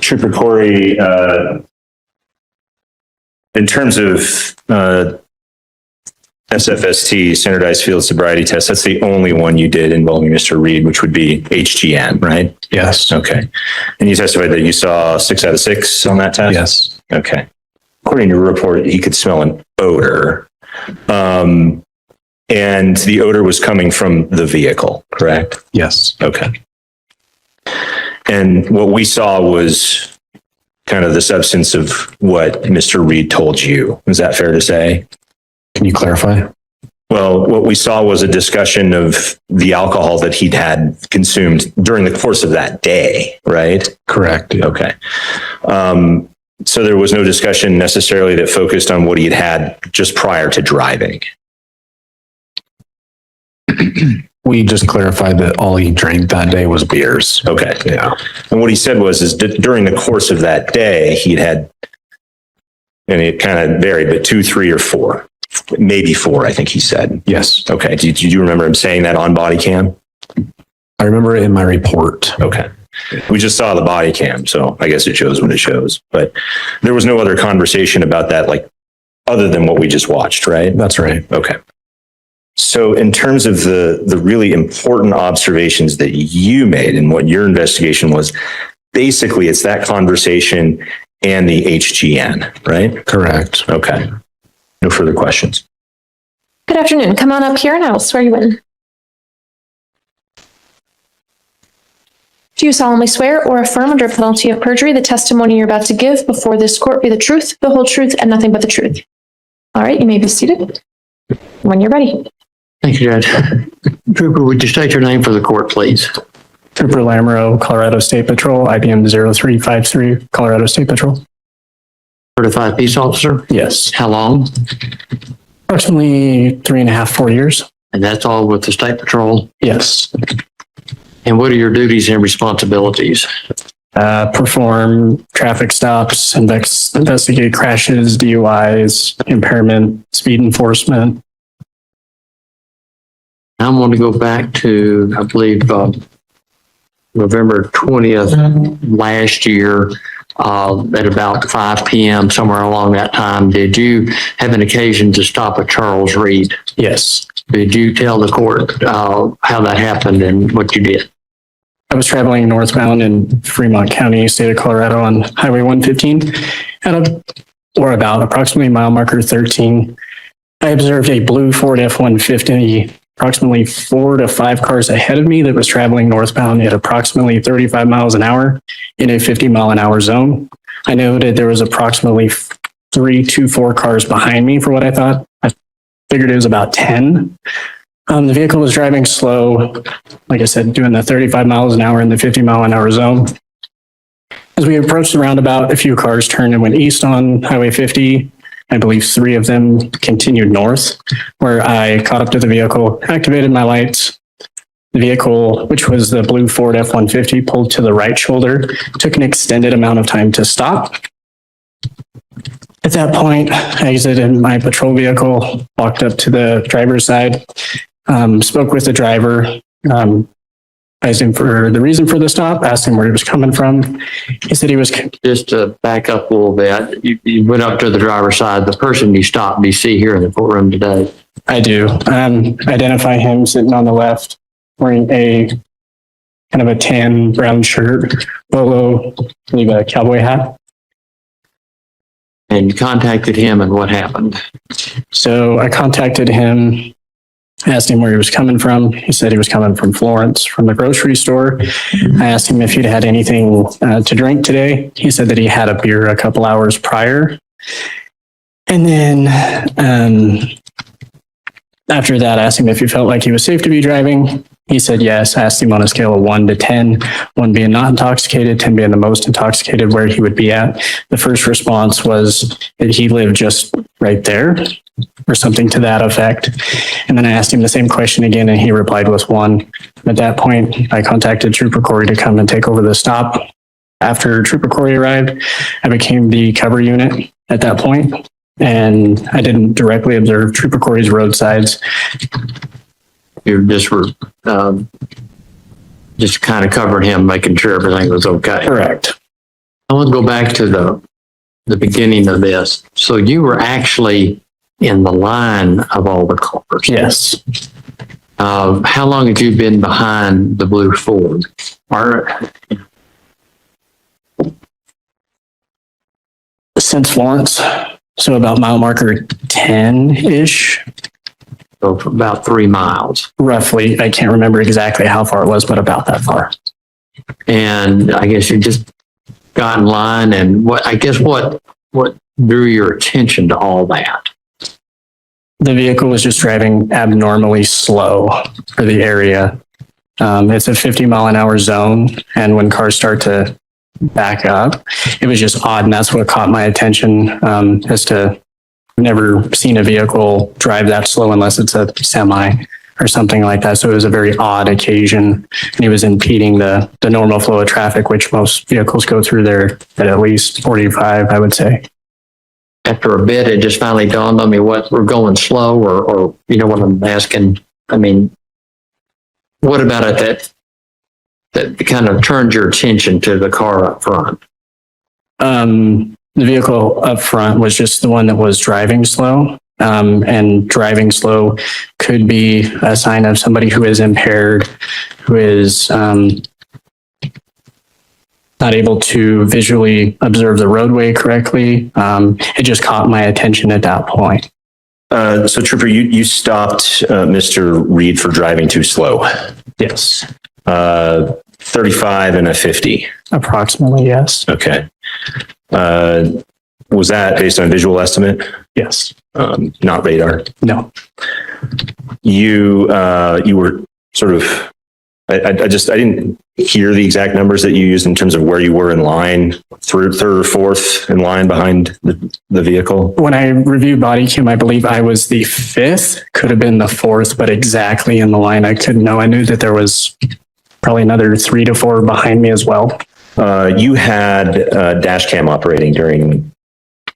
Trooper Corey, in terms of SFST, standardized field sobriety test, that's the only one you did involving Mr. Reed, which would be HGN, right? Yes. Okay. And you testified that you saw 6 out of 6 on that test? Yes. Okay. According to your report, he could smell an odor. And the odor was coming from the vehicle, correct? Yes. Okay. And what we saw was kind of the substance of what Mr. Reed told you. Is that fair to say? Can you clarify? Well, what we saw was a discussion of the alcohol that he'd had consumed during the course of that day, right? Correct. Okay. So there was no discussion necessarily that focused on what he had just prior to driving. We just clarified that all he drank that day was beers. Okay. Yeah. And what he said was during the course of that day, he'd had, and it kind of varied, but 2, 3, or 4, maybe 4, I think he said. Yes. Okay. Did you remember him saying that on body cam? I remember it in my report. Okay. We just saw the body cam, so I guess it shows what it shows. But there was no other conversation about that, like, other than what we just watched, right? That's right. Okay. So in terms of the really important observations that you made and what your investigation was, basically it's that conversation and the HGN, right? Correct. Okay. No further questions. Good afternoon. Come on up here and I will swear you in. Do you solemnly swear or affirm under penalty of perjury the testimony you're about to give before this court be the truth, the whole truth, and nothing but the truth? All right, you may be seated when you're ready. Thank you, Judge. Trooper, would you state your name for the court, please? Trooper Lamoureux, Colorado State Patrol, IBM 0353, Colorado State Patrol. Certified peace officer? Yes. How long? Approximately 3.5, 4 years. And that's all with the State Patrol? Yes. And what are your duties and responsibilities? Perform traffic stops, investigate crashes, DUIs, impairment, speed enforcement. I'm going to go back to, I believe, November 20th last year, at about 5 p.m., somewhere along that time. Did you have an occasion to stop at Charles Reed? Yes. Did you tell the court how that happened and what you did? I was traveling northbound in Fremont County, state of Colorado on Highway 115 or about approximately mile marker 13. I observed a blue Ford F-150 approximately 4 to 5 cars ahead of me that was traveling northbound at approximately 35 miles an hour in a 50-mile-an-hour zone. I noted there was approximately 3 to 4 cars behind me for what I thought. I figured it was about 10. The vehicle was driving slow, like I said, doing the 35 miles an hour in the 50-mile-an-hour zone. As we approached the roundabout, a few cars turned and went east on Highway 50. I believe 3 of them continued north, where I caught up to the vehicle, activated my lights. The vehicle, which was the blue Ford F-150, pulled to the right shoulder, took an extended amount of time to stop. At that point, I exited my patrol vehicle, walked up to the driver's side, spoke with the driver, asked him for the reason for the stop, asked him where he was coming from. He said he was... Just to back up a little bit, you went up to the driver's side. The person you stopped, do you see here in the courtroom today? I do. Identify him sitting on the left, wearing a kind of a tan brown shirt, polo, I believe a cowboy hat. And you contacted him, and what happened? So I contacted him, asked him where he was coming from. He said he was coming from Florence, from the grocery store. I asked him if he'd had anything to drink today. He said that he had a beer a couple hours prior. And then after that, I asked him if he felt like he was safe to be driving. He said yes. I asked him on a scale of 1 to 10, 1 being not intoxicated, 10 being the most intoxicated, where he would be at. The first response was that he lived just right there, or something to that effect. And then I asked him the same question again, and he replied with 1. At that point, I contacted Trooper Corey to come and take over the stop. After Trooper Corey arrived, I became the cover unit at that point, and I didn't directly observe Trooper Corey's roadsides. You just were just kind of covering him, making sure everything was okay. Correct. I want to go back to the beginning of this. So you were actually in the line of all the cars. Yes. How long have you been behind the blue Ford? Since Florence, so about mile marker 10-ish, So for about 3 miles. roughly. I can't remember exactly how far it was, but about that far. And I guess you just got in line, and what drew your attention to all that? The vehicle was just driving abnormally slow for the area. It's a 50-mile-an-hour zone, and when cars start to back up, it was just odd, and that's what caught my attention. As to I've never seen a vehicle drive that slow unless it's a semi or something like that. So it was a very odd occasion, and he was impeding the normal flow of traffic, which most vehicles go through there at least 45, I would say. After a bit, it just finally dawned on me what we're going slow, or you know what I'm asking. I mean, what about it that kind of turned your attention to the car up front? The vehicle up front was just the one that was driving slow. And driving slow could be a sign of somebody who is impaired, who is not able to visually observe the roadway correctly. It just caught my attention at that point. So Trooper, you stopped Mr. Reed for driving too slow. Yes, 35 and a 50. approximately, yes. Okay. Was that based on visual estimate? Yes. Not radar? No. You were sort of, I didn't hear the exact numbers that you used in terms of where you were in line, third or fourth in line behind the vehicle. When I reviewed body cam, I believe I was the 5th, could have been the 4th, but exactly in the line, I couldn't know. I knew that there was probably another 3 to 4 behind me as well. You had dash cam operating during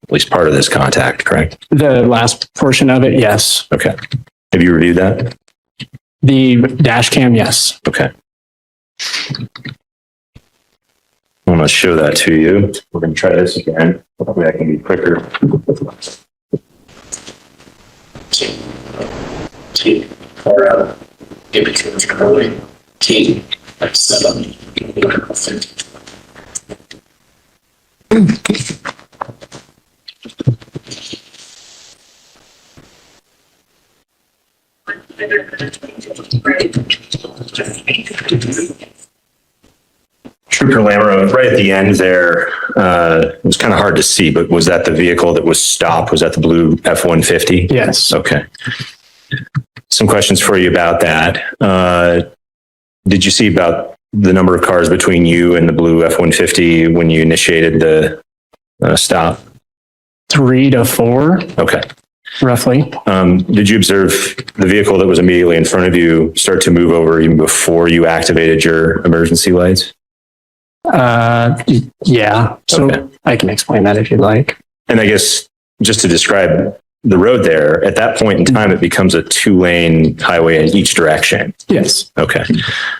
at least part of this contact, correct? The last portion of it, yes. Okay. Have you reviewed that? The dash cam, yes. Okay. I want to show that to you. We're going to try this again. Hopefully I can be quicker. Trooper Lamoureux, right at the end there, it was kind of hard to see, but was that the vehicle that was stopped? Was that the blue F-150? Yes. Okay. Some questions for you about that. Did you see about the number of cars between you and the blue F-150 when you initiated the stop? 3 to 4, Okay. roughly. Did you observe the vehicle that was immediately in front of you start to move over even before you activated your emergency lights? Yeah. So Okay. I can explain that if you'd like. And I guess just to describe the road there, at that point in time, it becomes a 2-lane highway in each direction. Yes. Okay.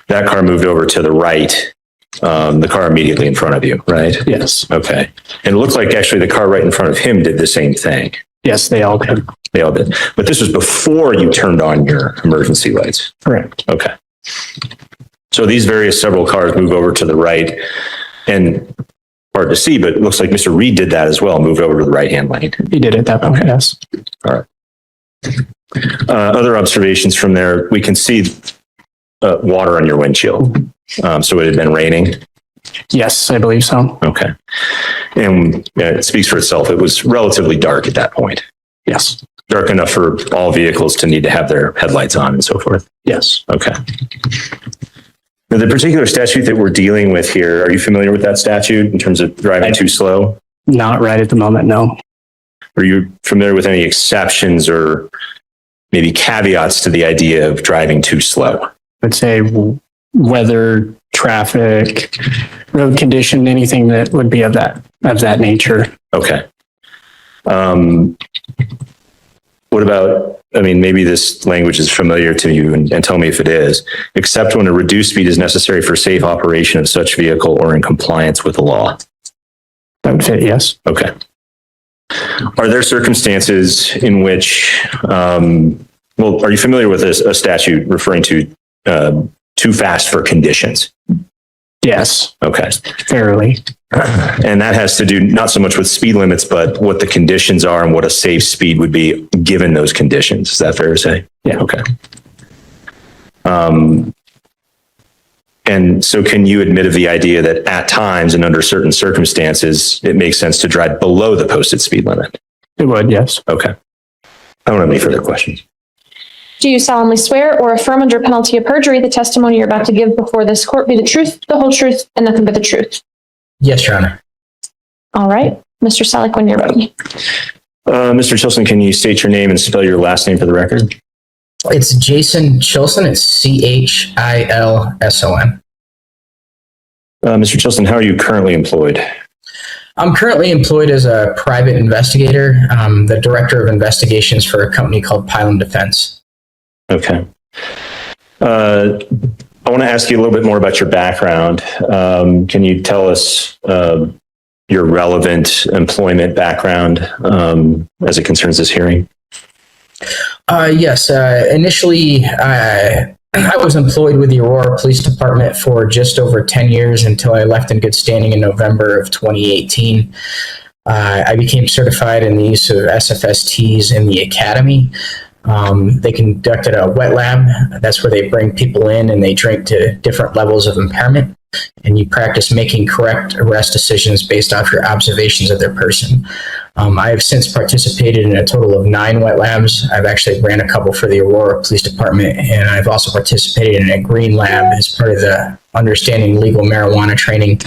That car moved over to the right, the car immediately in front of you, right? Yes. Okay. And it looked like actually the car right in front of him did the same thing. Yes, they all did. They all did. But this was before you turned on your emergency lights. Correct. Okay. So these several cars move over to the right, and hard to see, but it looks like Mr. Reed did that as well, moved over to the right-hand lane. He did at that point, Okay. yes. All right. Other observations from there, we can see water on your windshield. So it had been raining. Yes, I believe so. Okay. And it speaks for itself. It was relatively dark at that point. Yes. Dark enough for all vehicles to need to have their headlights on and so forth. Yes. Okay. Now, the particular statute that we're dealing with here, are you familiar with that statute in terms of driving too slow? Not right at the moment, no. Are you familiar with any exceptions or maybe caveats to the idea of driving too slow? I'd say weather, traffic, road condition, anything that would be of that nature. Okay. What about, maybe this language is familiar to you and tell me if it is, except when a reduced speed is necessary for safe operation of such vehicle or in compliance with the law. That would fit, yes. Okay. Are there circumstances in which, well, are you familiar with a statute referring to too fast for conditions? Yes, Okay. fairly. And that has to do not so much with speed limits, but what the conditions are and what a safe speed would be given those conditions. Is that fair to say? Yeah. Okay. And so can you admit of the idea that at times and under certain circumstances, it makes sense to drive below the posted speed limit? It would, yes. Okay. I don't have any further questions. Do you solemnly swear or affirm under penalty of perjury the testimony you're about to give before this court be the truth, the whole truth, and nothing but the truth? Yes, Your Honor. All right. Mr. Selick, when you're ready. Mr. Chilson, can you state your name and spell your last name for the record? It's Jason Chilson. It's Chilson. Mr. Chilson, how are you currently employed? I'm currently employed as a private investigator, the director of investigations for a company called Pylon Defense. Okay. I want to ask you a little bit more about your background. Can you tell us your relevant employment background as it concerns this hearing? Yes. Initially, I was employed with the Aurora Police Department for just over 10 years until I left in good standing in November of 2018. I became certified in the use of SFSTs in the academy. They conducted a wet lab. That's where they bring people in and they drink to different levels of impairment. And you practice making correct arrest decisions based off your observations of their person. I have since participated in a total of 9 wet labs. I've actually ran a couple for the Aurora Police Department, and I've also participated in a green lab as part of the understanding legal marijuana training,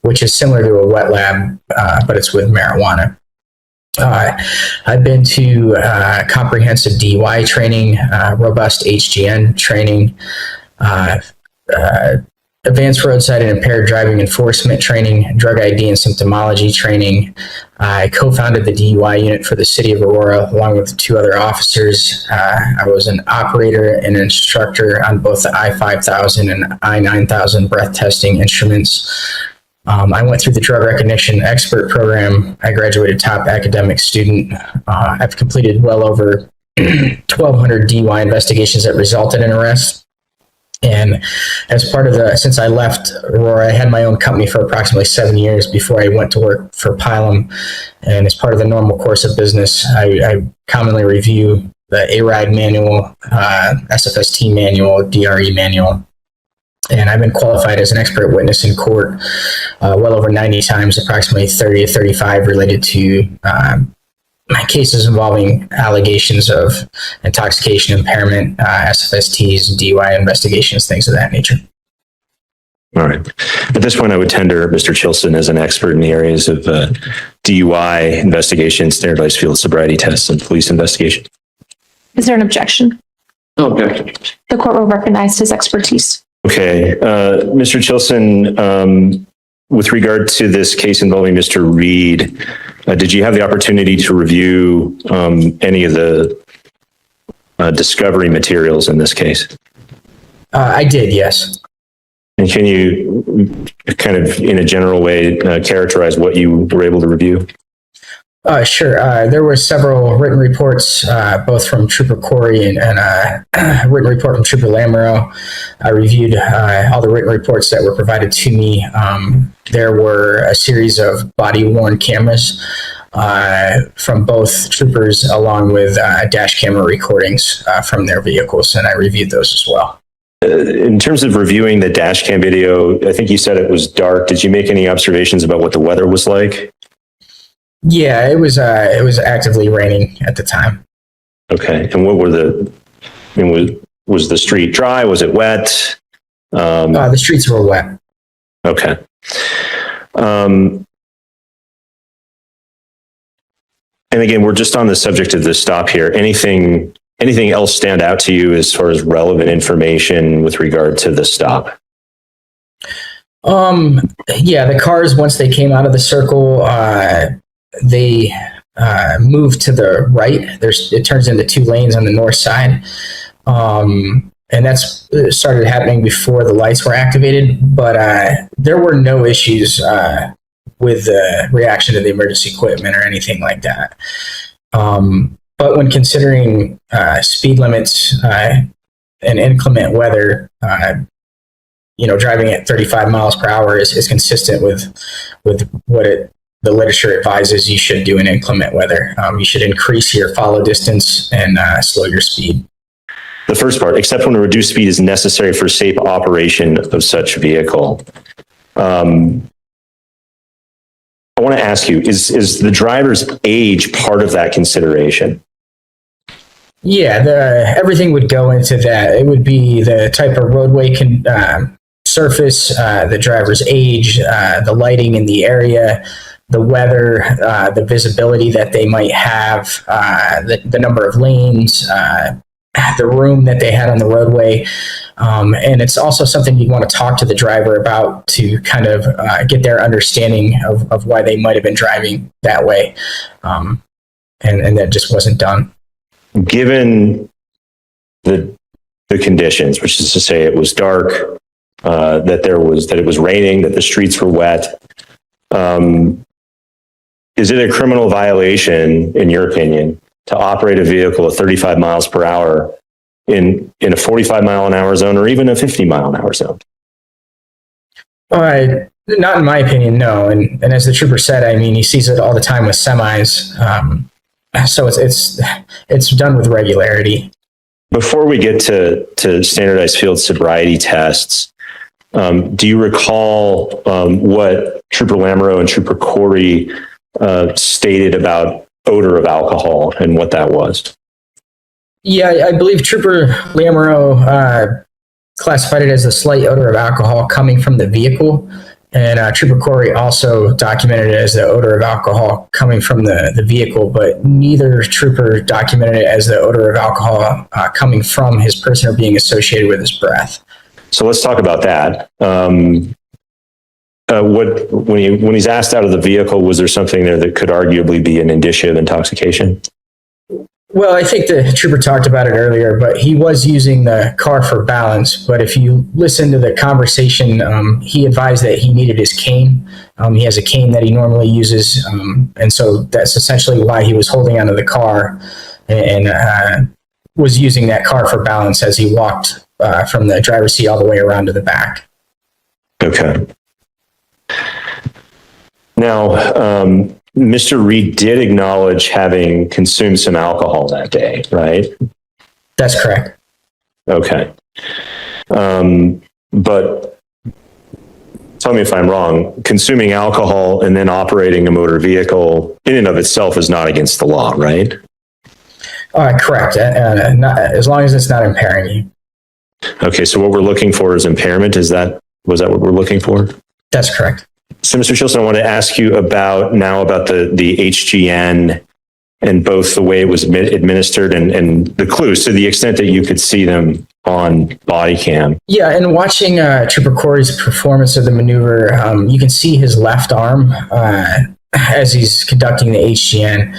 which is similar to a wet lab, but it's with marijuana. I've been to comprehensive DUI training, robust HGN training, advanced roadside and impaired driving enforcement training, drug ID and symptomology training. I co-founded the DUI unit for the city of Aurora along with 2 other officers. I was an operator and an instructor on both the I-5000 and I-9000 breath testing instruments. I went through the drug recognition expert program. I graduated top academic student. I've completed well over 1,200 DUI investigations that resulted in arrests. And as part of since I left Aurora, I had my own company for approximately 7 years before I went to work for Pylon. And as part of the normal course of business, I commonly review the ARIDE manual, SFST manual, DRE manual. And I've been qualified as an expert witness in court well over 90 times, approximately 30 to 35 related to cases involving allegations of intoxication, impairment, SFSTs, DUI investigations, things of that nature. All right. At this point, I would tender Mr. Chilson as an expert in the areas of DUI investigation, standardized field sobriety tests, and police investigation. Is there an objection? No objection. The court will recognize his expertise. Okay. Mr. Chilson, with regard to this case involving Mr. Reed, did you have the opportunity to review any of the discovery materials in this case? I did, yes. And can you kind of, in a general way, characterize what you were able to review? Sure. There were several written reports, both from Trooper Corey and a written report from Trooper Lamoureux. I reviewed all the written reports that were provided to me. There were a series of body-worn cameras from both troopers, along with dash camera recordings from their vehicles, and I reviewed those as well. In terms of reviewing the dash cam video, I think you said it was dark. Did you make any observations about what the weather was like? Yeah, it was actively raining at the time. Okay. And what were was the street dry? Was it wet? The streets were wet. Okay. And again, we're just on the subject of this stop here. Anything else stand out to you as far as relevant information with regard to the stop? Yeah, the cars, once they came out of the circle, they moved to the right. It turns into 2 lanes on the north side. And that's started happening before the lights were activated, but there were no issues with the reaction to the emergency equipment or anything like that. But when considering speed limits and inclement weather, driving at 35 miles per hour is consistent with what the literature advises you should do in inclement weather. You should increase your follow distance and slow your speed. The first part, except when a reduced speed is necessary for safe operation of such vehicle. I want to ask you, is the driver's age part of that consideration? Yeah, everything would go into that. It would be the type of roadway surface, the driver's age, the lighting in the area, the weather, the visibility that they might have, the number of lanes, the room that they had on the roadway. And it's also something you'd want to talk to the driver about to kind of get their understanding of why they might have been driving that way. And that just wasn't done. Given the conditions, which is to say it was dark, that it was raining, that the streets were wet, is it a criminal violation, in your opinion, to operate a vehicle at 35 miles per hour in a 45 mile an hour zone or even a 50 mile an hour zone? Not in my opinion, no. And as the trooper said, I mean, he sees it all the time with semis. So it's done with regularity. Before we get to standardized field sobriety tests, do you recall what Trooper Lamoureux and Trooper Corey stated about odor of alcohol and what that was? Yeah, I believe Trooper Lamoureux classified it as a slight odor of alcohol coming from the vehicle. And Trooper Corey also documented it as the odor of alcohol coming from the vehicle, but neither trooper documented it as the odor of alcohol coming from his person or being associated with his breath. So let's talk about that. When he's asked out of the vehicle, was there something there that could arguably be an indicia of intoxication? Well, I think the trooper talked about it earlier, but he was using the car for balance. But if you listen to the conversation, he advised that he needed his cane. He has a cane that he normally uses. And so that's essentially why he was holding onto the car and was using that car for balance as he walked from the driver's seat all the way around to the back. Okay. Now, Mr. Reed did acknowledge having consumed some alcohol that day, right? That's correct. Okay. But tell me if I'm wrong, consuming alcohol and then operating a motor vehicle in and of itself is not against the law, right? Correct. Not, as long as it's not impairing you. Okay, so what we're looking for is impairment. Was that what we're looking for? That's correct. So, Mr. Shilson, I want to ask you about the HGN and both the way it was administered and the clues to the extent that you could see them on body cam. Yeah, and watching Trooper Corey's performance of the maneuver, you can see his left arm as he's conducting the HGN.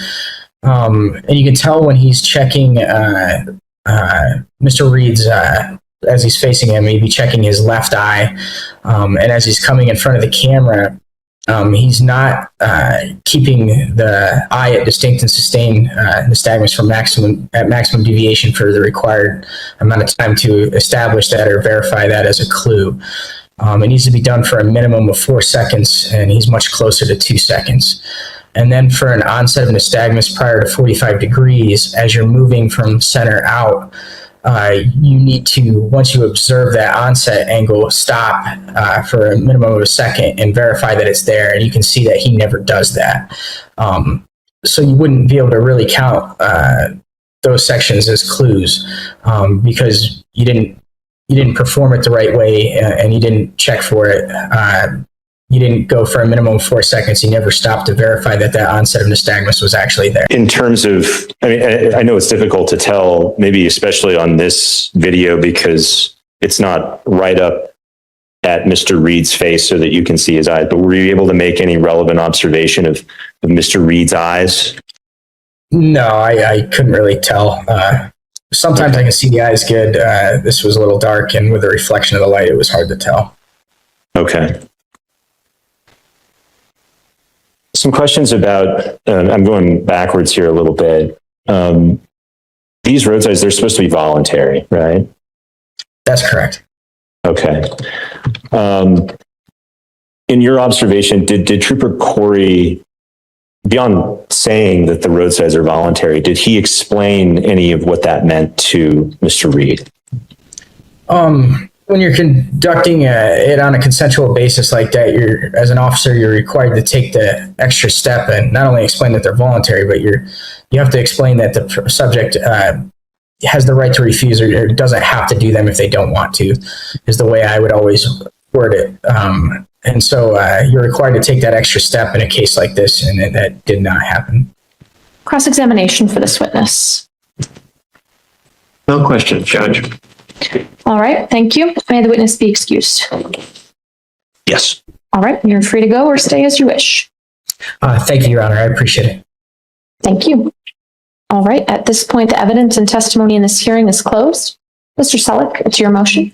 And you can tell when he's checking Mr. Reed's, as he's facing him, he'd be checking his left eye. And as he's coming in front of the camera, he's not keeping the eye at distinct and sustained nystagmus from maximum deviation for the required amount of time to establish that or verify that as a clue. It needs to be done for a minimum of 4 seconds, and he's much closer to 2 seconds. And then for an onset of nystagmus prior to 45 degrees, as you're moving from center out, you need to, once you observe that onset angle, stop for a minimum of a second and verify that it's there. And you can see that he never does that. So you wouldn't be able to really count those sections as clues because you didn't perform it the right way and you didn't check for it. You didn't go for a minimum of 4 seconds. You never stopped to verify that onset of nystagmus was actually there. In terms of, I mean, I know it's difficult to tell, maybe especially on this video, because it's not right up at Mr. Reed's face so that you can see his eyes, but were you able to make any relevant observation of Mr. Reed's eyes? No, I couldn't really tell. Sometimes I can see the eyes good. This was a little dark, and with the reflection of the light, it was hard to tell. Okay. Some questions about, I'm going backwards here a little bit. These roadsides, they're supposed to be voluntary, right? That's correct. Okay. In your observation, did Trooper Corey, beyond saying that the roadsides are voluntary, did he explain any of what that meant to Mr. Reed? When you're conducting it on a consensual basis like that, as an officer, you're required to take the extra step and not only explain that they're voluntary, but you have to explain that the subject has the right to refuse or doesn't have to do them if they don't want to, is the way I would always word it. And so you're required to take that extra step in a case like this, and that did not happen. Cross-examination for this witness. No questions, Judge. All right, thank you. May the witness be excused. Yes. All right, you're free to go or stay as you wish. Thank you, Your Honor. I appreciate it. Thank you. All right, at this point, the evidence and testimony in this hearing is closed. Mr. Selleck, it's your motion.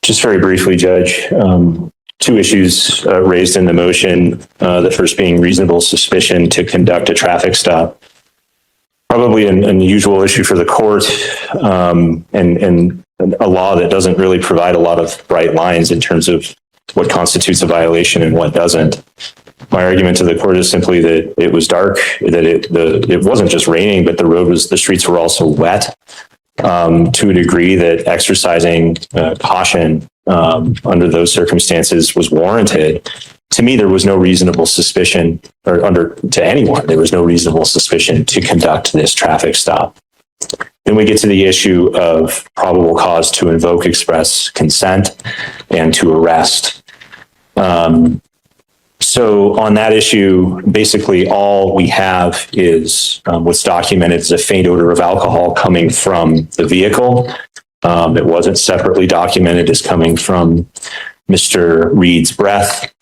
Just very briefly, Judge, two issues raised in the motion. The first being reasonable suspicion to conduct a traffic stop. Probably an unusual issue for the court, and a law that doesn't really provide a lot of bright lines in terms of what constitutes a violation and what doesn't. My argument to the court is simply that it was dark, that it wasn't just raining, but the streets were also wet, to a degree that exercising caution under those circumstances was warranted. To me, there was no reasonable suspicion, to anyone, there was no reasonable suspicion to conduct this traffic stop. Then we get to the issue of probable cause to invoke express consent and to arrest. So on that issue, basically all we have is what's documented as a faint odor of alcohol coming from the vehicle. It wasn't separately documented as coming from Mr. Reed's breath.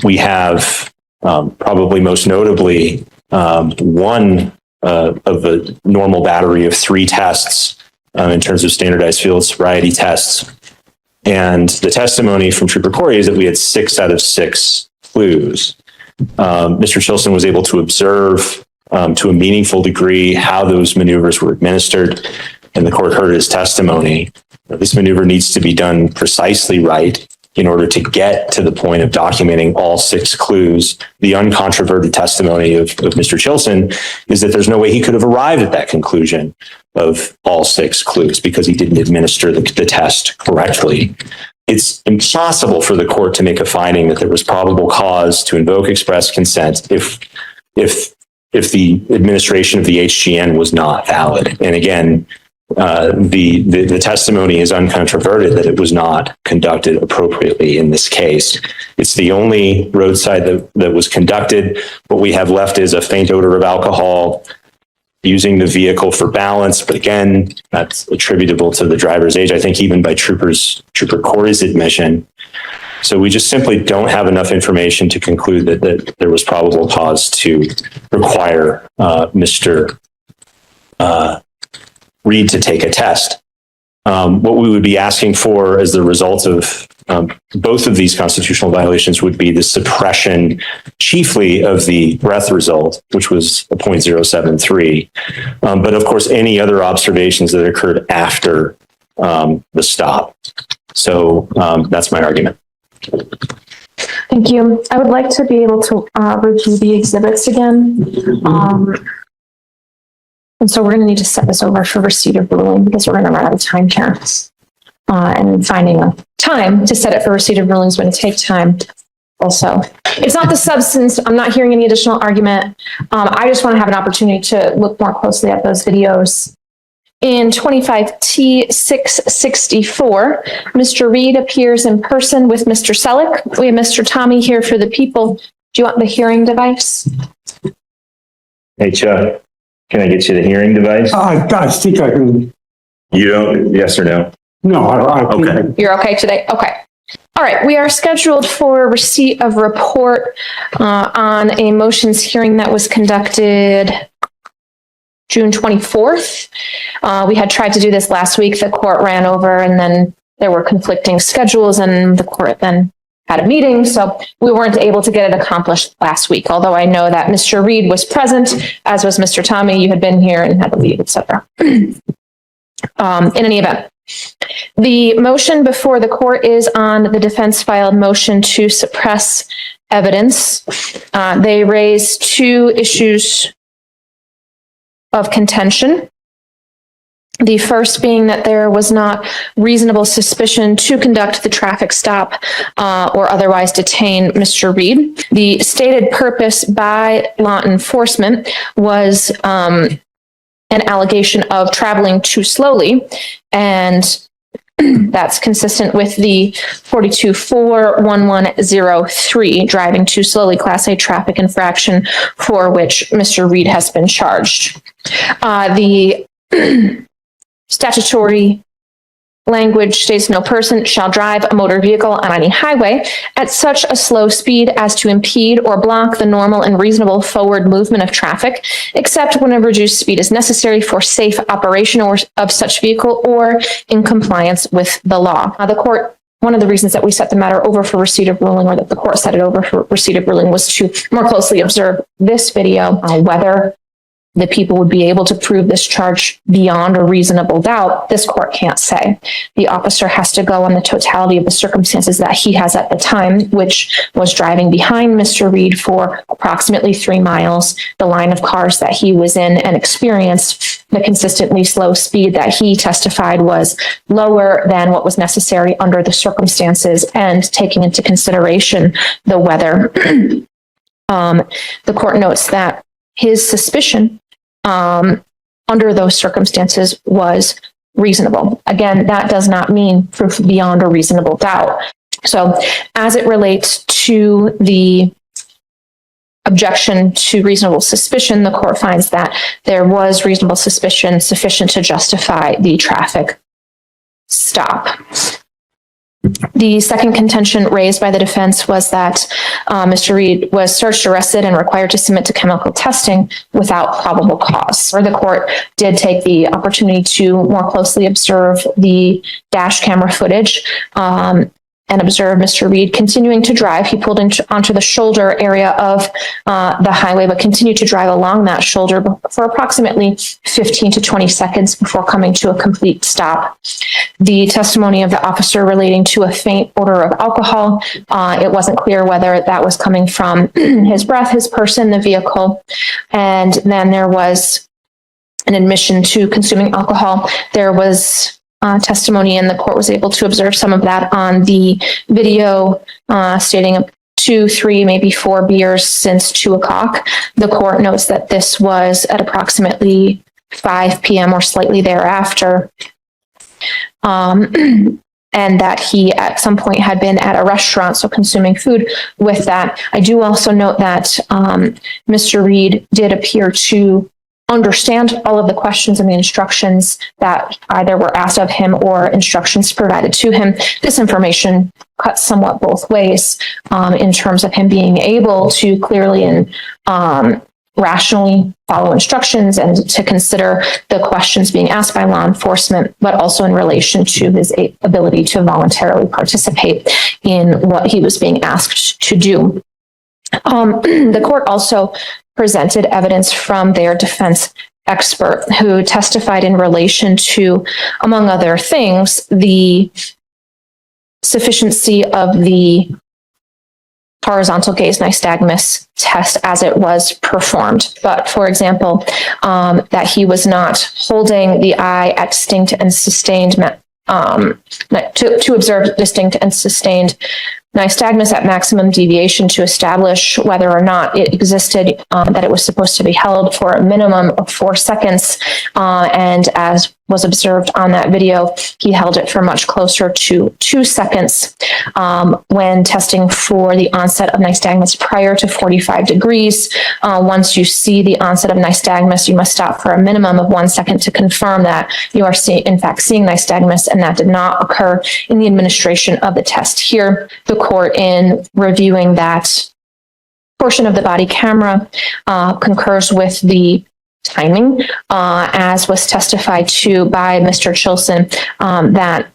We have probably most notably one of a normal battery of 3 tests in terms of standardized field sobriety tests. And the testimony from Trooper Corey is that we had 6 out of 6 clues. Mr. Chilson was able to observe to a meaningful degree how those maneuvers were administered, and the court heard his testimony. This maneuver needs to be done precisely right in order to get to the point of documenting all 6 clues. The uncontroverted testimony of Mr. Chilson is that there's no way he could have arrived at that conclusion of all 6 clues because he didn't administer the test correctly. It's impossible for the court to make a finding that there was probable cause to invoke express consent if the administration of the HGN was not valid. And again, the testimony is uncontroverted that it was not conducted appropriately in this case. It's the only roadside that was conducted. What we have left is a faint odor of alcohol, using the vehicle for balance. But again, that's attributable to the driver's age, I think even by Trooper Corey's admission. So we just simply don't have enough information to conclude that there was probable cause to require Mr. Reed to take a test. What we would be asking for as the result of both of these constitutional violations would be the suppression chiefly of the breath result, which was a 0.073. But of course, any other observations that occurred after the stop. So that's my argument. Thank you. I would like to be able to review the exhibits again. And so we're going to need to set this over for receipt of ruling because we're going to run out of time here. And finding a time to set it for receipt of ruling is going to take time also. It's not the substance. I'm not hearing any additional argument. I just want to have an opportunity to look more closely at those videos. In 25T664, Mr. Reed appears in person with Mr. Selleck. We have Mr. Tommy here for the people. Do you want the hearing device? Hey, Chuck, can I get you the hearing device? I think I can. You don't, yes or no? No, I think Okay. You're okay today? Okay. All right. We are scheduled for receipt of report on a motions hearing that was conducted June 24th. We had tried to do this last week. The court ran over and then there were conflicting schedules and the court then had a meeting, so we weren't able to get it accomplished last week, although I know that Mr. Reed was present, as was Mr. Tommy. You had been here and had to leave, et cetera. In any event, the motion before the court is on the defense filed motion to suppress evidence. They raise two issues of contention. The first being that there was not reasonable suspicion to conduct the traffic stop or otherwise detain Mr. Reed. The stated purpose by law enforcement was an allegation of traveling too slowly, and that's consistent with the 42-4-1103, driving too slowly, Class A traffic infraction for which Mr. Reed has been charged. The statutory language states no person shall drive a motor vehicle on any highway at such a slow speed as to impede or block the normal and reasonable forward movement of traffic, except when a reduced speed is necessary for safe operation of such vehicle or in compliance with the law. The court, one of the reasons that we set the matter over for receipt of ruling, or that the court set it over for receipt of ruling, was to more closely observe this video, whether the people would be able to prove this charge beyond a reasonable doubt. This court can't say. The officer has to go on the totality of the circumstances that he has at the time, which was driving behind Mr. Reed for approximately 3 miles, the line of cars that he was in, and experienced the consistently slow speed that he testified was lower than what was necessary under the circumstances, and taking into consideration the weather. The court notes that his suspicion under those circumstances was reasonable. Again, that does not mean proof beyond a reasonable doubt. So as it relates to the objection to reasonable suspicion, the court finds that there was reasonable suspicion sufficient to justify the traffic stop. The second contention raised by the defense was that Mr. Reed was searched, arrested, and required to submit to chemical testing without probable cause. Or the court did take the opportunity to more closely observe the dash camera footage and observe Mr. Reed continuing to drive. He pulled onto the shoulder area of the highway, but continued to drive along that shoulder for approximately 15 to 20 seconds before coming to a complete stop. The testimony of the officer relating to a faint odor of alcohol, it wasn't clear whether that was coming from his breath, his person, the vehicle. And then there was an admission to consuming alcohol. There was testimony, and the court was able to observe some of that on the video, stating 2, 3, maybe 4 beers since 2 o'clock. The court notes that this was at approximately 5 p.m. or slightly thereafter, and that he at some point had been at a restaurant, so consuming food with that. I do also note that Mr. Reed did appear to understand all of the questions and the instructions that either were asked of him or instructions provided to him. This information cuts somewhat both ways in terms of him being able to clearly and rationally follow instructions and to consider the questions being asked by law enforcement, but also in relation to his ability to voluntarily participate in what he was being asked to do. The court also presented evidence from their defense expert, who testified in relation to, among other things, the sufficiency of the horizontal gaze nystagmus test as it was performed. But for example, that he was not holding the eye at distinct and sustained, to observe distinct and sustained nystagmus at maximum deviation to establish whether or not it existed, that it was supposed to be held for a minimum of 4 seconds. And as was observed on that video, he held it for much closer to 2 seconds. When testing for the onset of nystagmus prior to 45 degrees, once you see the onset of nystagmus, you must stop for a minimum of 1 second to confirm that you are in fact seeing nystagmus, and that did not occur in the administration of the test here. The court, in reviewing that portion of the body camera, concurs with the timing, as was testified to by Mr. Chilson, that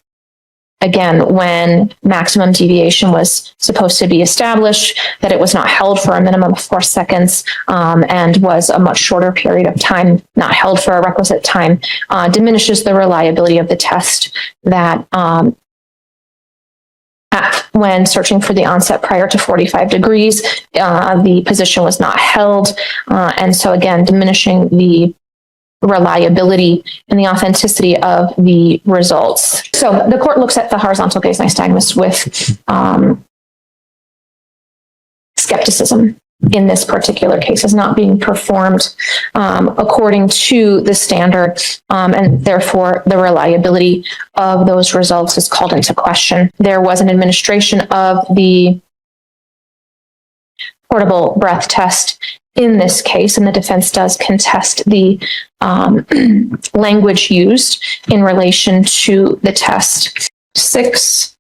again, when maximum deviation was supposed to be established, that it was not held for a minimum of 4 seconds, and was a much shorter period of time, not held for a requisite time, diminishes the reliability of the test that, when searching for the onset prior to 45 degrees, the position was not held. And so again, diminishing the reliability and the authenticity of the results. So the court looks at the horizontal gaze nystagmus with skepticism in this particular case as not being performed according to the standard, and therefore the reliability of those results is called into question. There was an administration of the portable breath test in this case, and the defense does contest the language used in relation to the test. 6I1,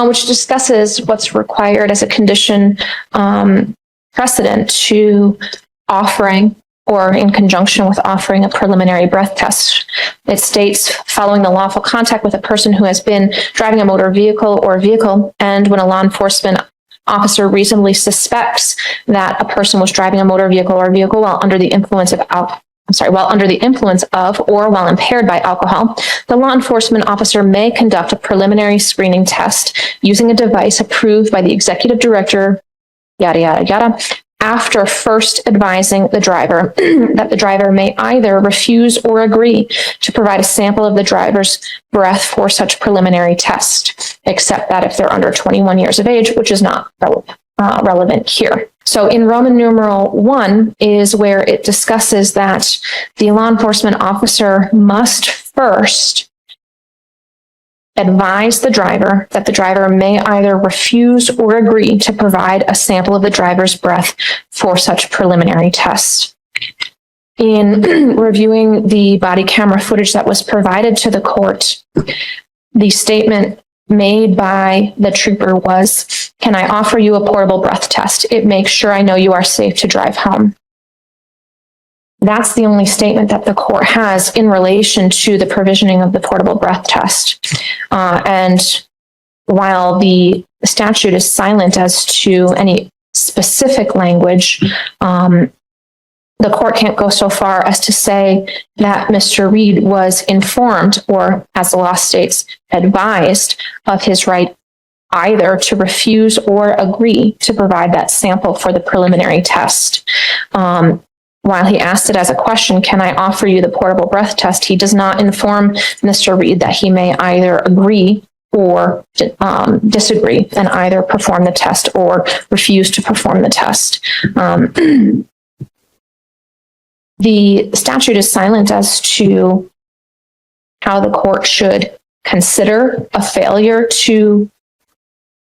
which discusses what's required as a condition precedent to offering or in conjunction with offering a preliminary breath test. It states, following the lawful contact with a person who has been driving a motor vehicle or vehicle, and when a law enforcement officer reasonably suspects that a person was driving a motor vehicle or vehicle while under the influence of or while impaired by alcohol, the law enforcement officer may conduct a preliminary screening test using a device approved by the executive director, yada, yada, yada, after first advising the driver that the driver may either refuse or agree to provide a sample of the driver's breath for such preliminary test, except that if they're under 21 years of age, which is not relevant here. So in Roman numeral 1 is where it discusses that the law enforcement officer must first advise the driver that the driver may either refuse or agree to provide a sample of the driver's breath for such preliminary test. In reviewing the body camera footage that was provided to the court, the statement made by the trooper was, "Can I offer you a portable breath test? It makes sure I know you are safe to drive home." That's the only statement that the court has in relation to the provisioning of the portable breath test. And while the statute is silent as to any specific language, the court can't go so far as to say that Mr. Reed was informed, or as the law states, advised of his right either to refuse or agree to provide that sample for the preliminary test. While he asked it as a question, "Can I offer you the portable breath test?" he does not inform Mr. Reed that he may either agree or disagree and either perform the test or refuse to perform the test. The statute is silent as to how the court should consider a failure to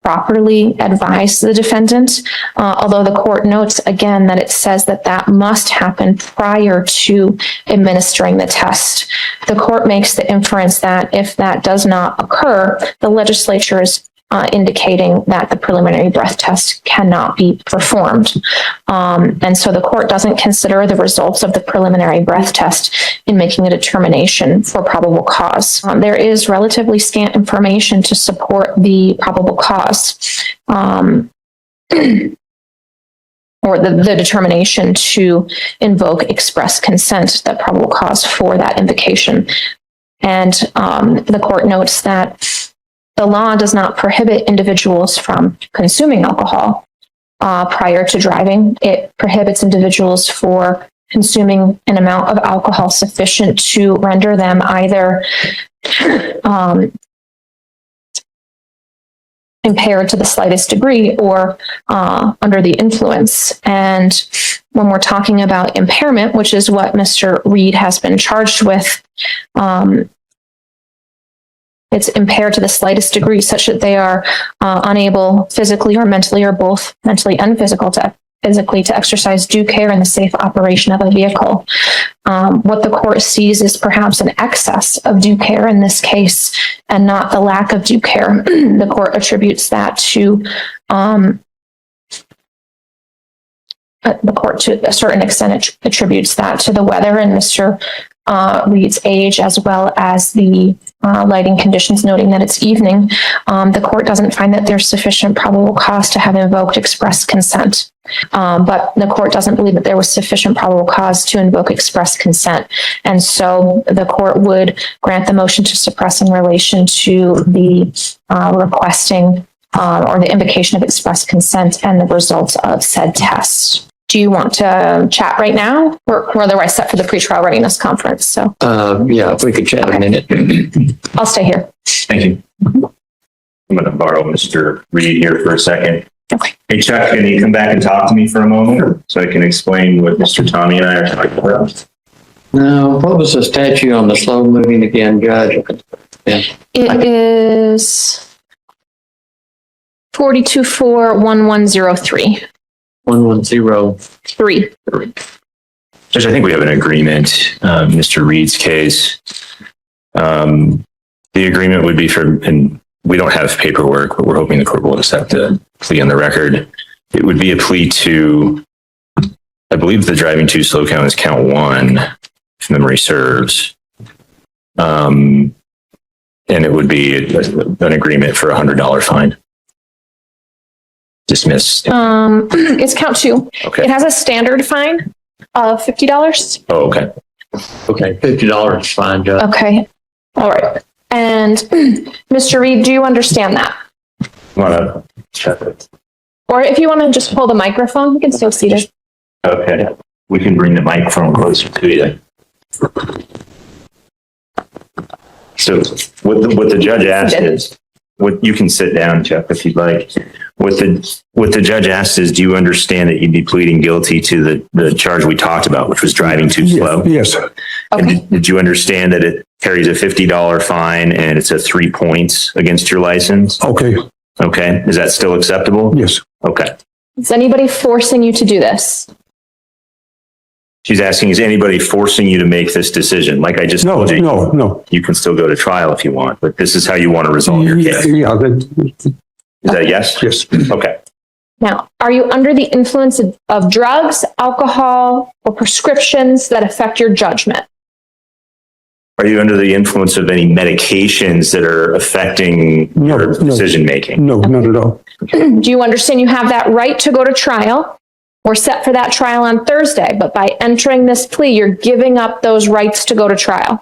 properly advise the defendant, although the court notes again that it says that that must happen prior to administering the test. The court makes the inference that if that does not occur, the legislature is indicating that the preliminary breath test cannot be performed. And so the court doesn't consider the results of the preliminary breath test in making a determination for probable cause. There is relatively scant information to support the probable cause, or the determination to invoke express consent, that probable cause for that invocation. And the court notes that the law does not prohibit individuals from consuming alcohol prior to driving. It prohibits individuals for consuming an amount of alcohol sufficient to render them either impaired to the slightest degree or under the influence. And when we're talking about impairment, which is what Mr. Reed has been charged with, it's impaired to the slightest degree such that they are unable physically or mentally, or both mentally and physically to exercise due care in the safe operation of a vehicle. What the court sees is perhaps an excess of due care in this case and not the lack of due care. The court attributes that to the court, to a certain extent, attributes that to the weather and Mr. Reed's age, as well as the lighting conditions, noting that it's evening, the court doesn't find that there's sufficient probable cause to have invoked express consent. But the court doesn't believe that there was sufficient probable cause to invoke express consent. And so the court would grant the motion to suppress in relation to the requesting or the invocation of express consent and the results of said test. Do you want to chat right now? We're otherwise set for the pretrial readiness conference. So Yeah, if we could chat a minute. I'll stay here. Thank you. I'm going to borrow Mr. Reed here for a second. Okay. Hey Chuck, can you come back and talk to me for a moment so I can explain what Mr. Tommy and I are talking about? Now, what was the statute on the slow moving again, Judge? Yeah. It is 4241103. 1103. Judge, I think we have an agreement, Mr. Reed's case. The agreement would be and we don't have paperwork, but we're hoping the court will accept the plea on the record. It would be a plea to, I believe the driving too slow count is count 1, if memory serves. And it would be an agreement for $100 fine. Dismiss. It's count 2. Okay. It has a standard fine of $50. Oh, okay. Okay, $50 is fine, Judge. Okay. All right. And Mr. Reed, do you understand that? Want to check it? Or if you want to just pull the microphone, you can still see it. Okay. We can bring the microphone closer to you then. So what the judge asked is, you can sit down, Chuck, if you'd like. What the judge asked is, do you understand that you'd be pleading guilty to the charge we talked about, which was driving too slow? Yes. And did you understand that it carries a $50 fine and it's a 3 points against your license? Okay. Okay. Is that still acceptable? Yes. Okay. Is anybody forcing you to do this? She's asking, is anybody forcing you to make this decision? Like I just No, told you, no. you can still go to trial if you want, but this is how you want to resolve your case. Yeah, Is that yes? yes. Okay. Now, are you under the influence of drugs, alcohol, or prescriptions that affect your judgment? Are you under the influence of any medications that are affecting your decision making? No, not at all. Do you understand you have that right to go to trial? We're set for that trial on Thursday, but by entering this plea, you're giving up those rights to go to trial.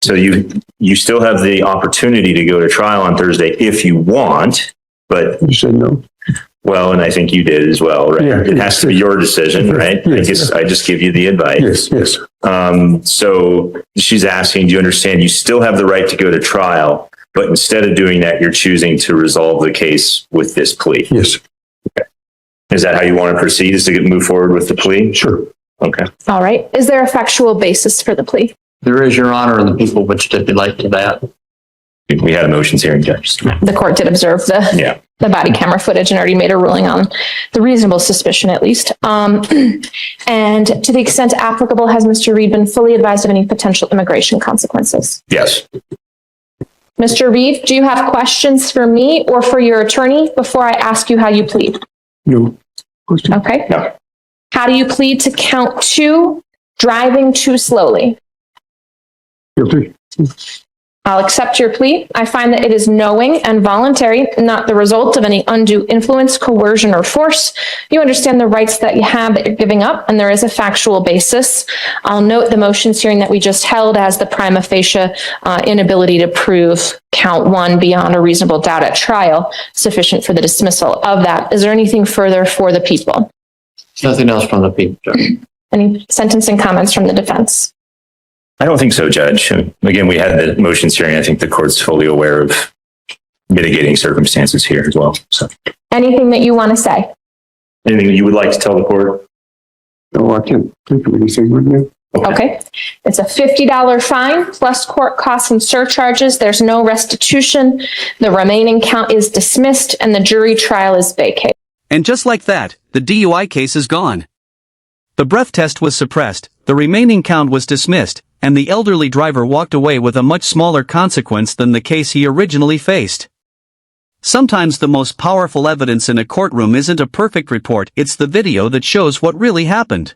So you still have the opportunity to go to trial on Thursday if you want, but You said no. well, and I think you did as well, right? Yeah. It has to be your decision, right? Yes. I just give you the advice. Yes. So she's asking, do you understand you still have the right to go to trial, but instead of doing that, you're choosing to resolve the case with this plea? Yes. Is that how you want to proceed, is to move forward with the plea? Sure. Okay. All right. Is there a factual basis for the plea? There is, Your Honor, and the people would stipulate to that. We had a motions hearing, Judge. The court did observe the body camera footage and already made a ruling on the reasonable suspicion, at least. And to the extent applicable, has Mr. Reed been fully advised of any potential immigration consequences? Yes. Mr. Reed, do you have questions for me or for your attorney before I ask you how you plead? No. Question? Okay. No. How do you plead to count 2, driving too slowly? Guilty. I'll accept your plea. I find that it is knowing and voluntary, not the result of any undue influence, coercion, or force. You understand the rights that you have that you're giving up, and there is a factual basis. I'll note the motions hearing that we just held as the prima facie inability to prove count 1 beyond a reasonable doubt at trial, sufficient for the dismissal of that. Is there anything further for the people? Nothing else from the people, Judge. Any sentencing comments from the defense? I don't think so, Judge. Again, we had the motions hearing. I think the court's fully aware of mitigating circumstances here as well. So Anything that you want to say? anything that you would like to tell the court? No, I can't think of anything right now. Okay. It's a $50 fine plus court costs and surcharges. There's no restitution. The remaining count is dismissed and the jury trial is vacated. And just like that, the DUI case is gone. The breath test was suppressed, the remaining count was dismissed, and the elderly driver walked away with a much smaller consequence than the case he originally faced. Sometimes the most powerful evidence in a courtroom isn't a perfect report, it's the video that shows what really happened.